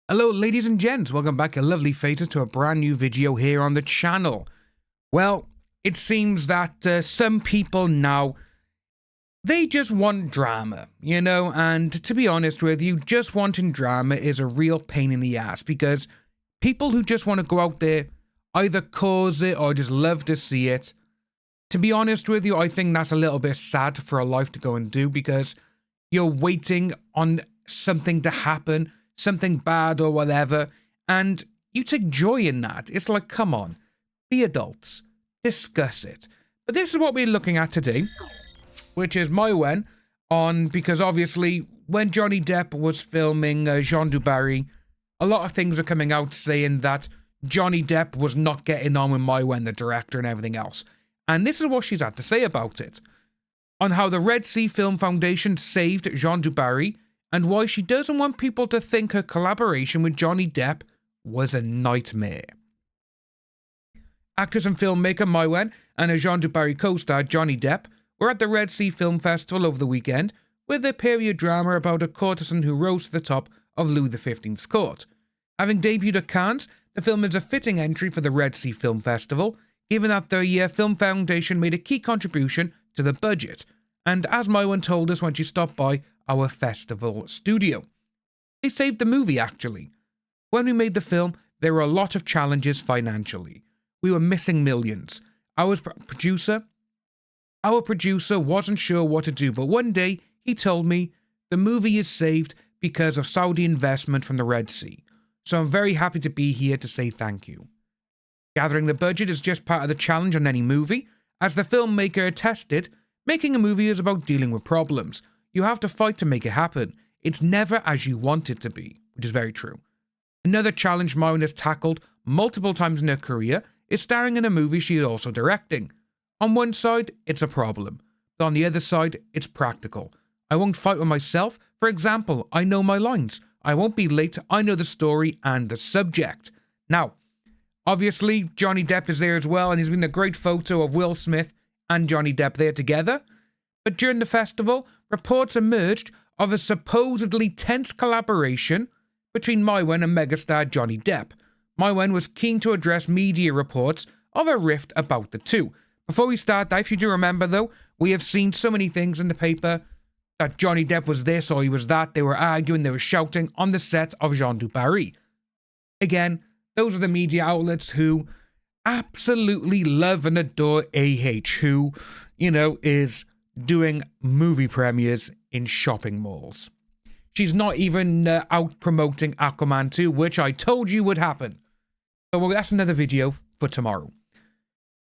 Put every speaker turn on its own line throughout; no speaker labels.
Hello ladies and gents, welcome back, your lovely faces, to a brand new video here on the channel. Well, it seems that some people now, they just want drama, you know, and to be honest with you, just wanting drama is a real pain in the ass, because people who just want to go out there either cause it or just love to see it, to be honest with you, I think that's a little bit sad for a life to go and do, because you're waiting on something to happen, something bad or whatever, and you take joy in that. It's like, come on, be adults, discuss it. But this is what we're looking at today, which is Maiwenn on, because obviously when Johnny Depp was filming Jean du Barry, a lot of things are coming out saying that Johnny Depp was not getting on with Maiwenn, the director, and everything else. And this is what she's had to say about it, on how the Red Sea Film Foundation saved Jean du Barry, and why she doesn't want people to think her collaboration with Johnny Depp was a nightmare. Actress and filmmaker Maiwenn and her Jean du Barry co-star Johnny Depp were at the Red Sea Film Festival over the weekend with their period drama about a courtesan who rose to the top of Louis XV's court. Having debuted at Cannes, the film is a fitting entry for the Red Sea Film Festival, given that the Film Foundation made a key contribution to the budget, and as Maiwenn told us when she stopped by our festival studio, they saved the movie actually. When we made the film, there were a lot of challenges financially. We were missing millions. Our producer wasn't sure what to do, but one day he told me the movie is saved because of Saudi investment from the Red Sea. So I'm very happy to be here to say thank you. Gathering the budget is just part of the challenge on any movie. As the filmmaker attested, making a movie is about dealing with problems. You have to fight to make it happen. It's never as you want it to be, which is very true. Another challenge Maiwenn has tackled multiple times in her career is starring in a movie she is also directing. On one side, it's a problem, but on the other side, it's practical. I won't fight with myself. For example, I know my lines. I won't be late. I know the story and the subject. Now, obviously, Johnny Depp is there as well, and there's been a great photo of Will Smith and Johnny Depp there together. But during the festival, reports emerged of a supposedly tense collaboration between Maiwenn and megastar Johnny Depp. Maiwenn was keen to address media reports of a rift about the two. Before we start that, if you do remember though, we have seen so many things in the paper that Johnny Depp was this or he was that. They were arguing, they were shouting on the set of Jean du Barry. Again, those are the media outlets who absolutely love and adore AH, who, you know, is doing movie premieres in shopping malls. She's not even out promoting Aquaman 2, which I told you would happen. But well, that's another video for tomorrow.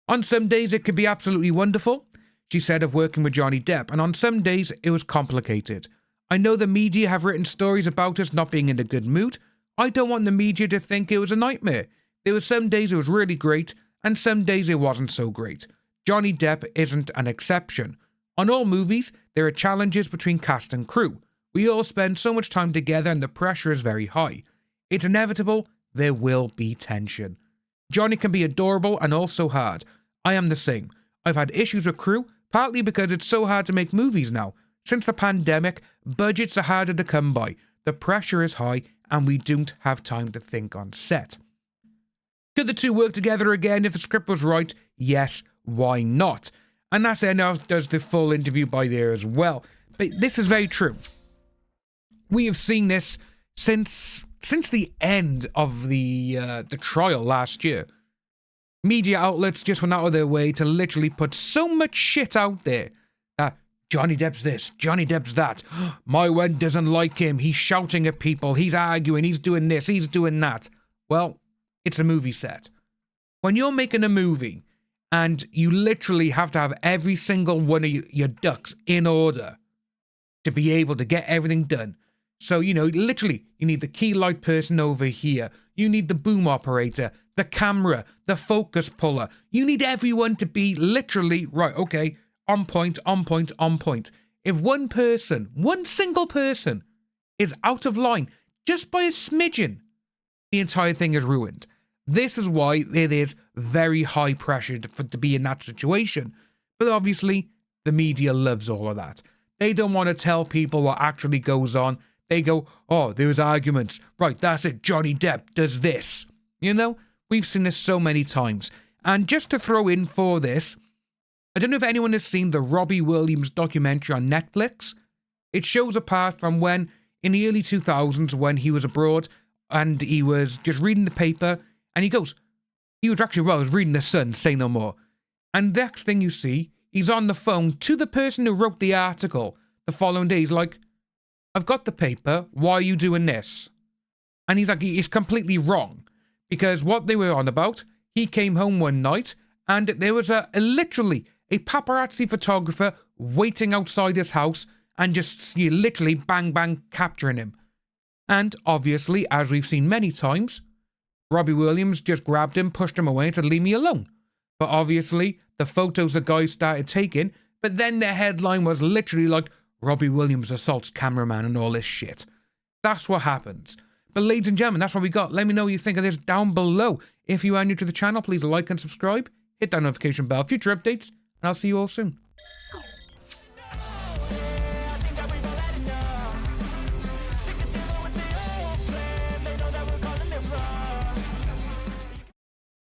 On some days it could be absolutely wonderful, she said of working with Johnny Depp, and on some days it was complicated. I know the media have written stories about us not being in a good mood. I don't want the media to think it was a nightmare. There were some days it was really great, and some days it wasn't so great. Johnny Depp isn't an exception. On all movies, there are challenges between cast and crew. We all spend so much time together and the pressure is very high. It's inevitable, there will be tension. Johnny can be adorable and also hard. I am the same. I've had issues with crew, partly because it's so hard to make movies now. Since the pandemic, budgets are harder to come by. The pressure is high and we don't have time to think on set. Could the two work together again if the script was right? Yes, why not? And that's there now does the full interview by there as well. But this is very true. We have seen this since the end of the trial last year. Media outlets just went out of their way to literally put so much shit out there. Johnny Depp's this, Johnny Depp's that. Maiwenn doesn't like him. He's shouting at people. He's arguing. He's doing this. He's doing that. Well, it's a movie set. When you're making a movie and you literally have to have every single one of your ducks in order to be able to get everything done. So, you know, literally, you need the key light person over here. You need the boom operator, the camera, the focus puller. You need everyone to be literally, right, okay, on point, on point, on point. If one person, one single person, is out of line just by a smidgen, the entire thing is ruined. This is why it is very high pressure to be in that situation. But obviously, the media loves all of that. They don't want to tell people what actually goes on. they go, oh, there was arguments. Right, that's it. Johnny Depp does this. You know, we've seen this so many times. And just to throw in for this, I don't know if anyone has seen the Robbie Williams documentary on Netflix. It shows a part from when, in the early 2000s, when he was abroad and he was just reading the paper, and he goes, he was actually, well, I was reading The Sun, say no more. And the next thing you see, he's on the phone to the person who wrote the article the following day. He's like, I've got the paper, why are you doing this? And he's like, he's completely wrong. Because what they were on about, he came home one night, and there was literally a paparazzi photographer waiting outside his house and just literally bang, bang, capturing him. And obviously, as we've seen many times, Robbie Williams just grabbed him, pushed him away and said, leave me alone. But obviously, the photos the guys started taking, but then the headline was literally like, Robbie Williams assaults cameraman and all this shit. That's what happens. But ladies and gentlemen, that's what we got. Let me know what you think of this down below. If you are new to the channel, please like and subscribe. Hit that notification bell, future updates, and I'll see you all soon.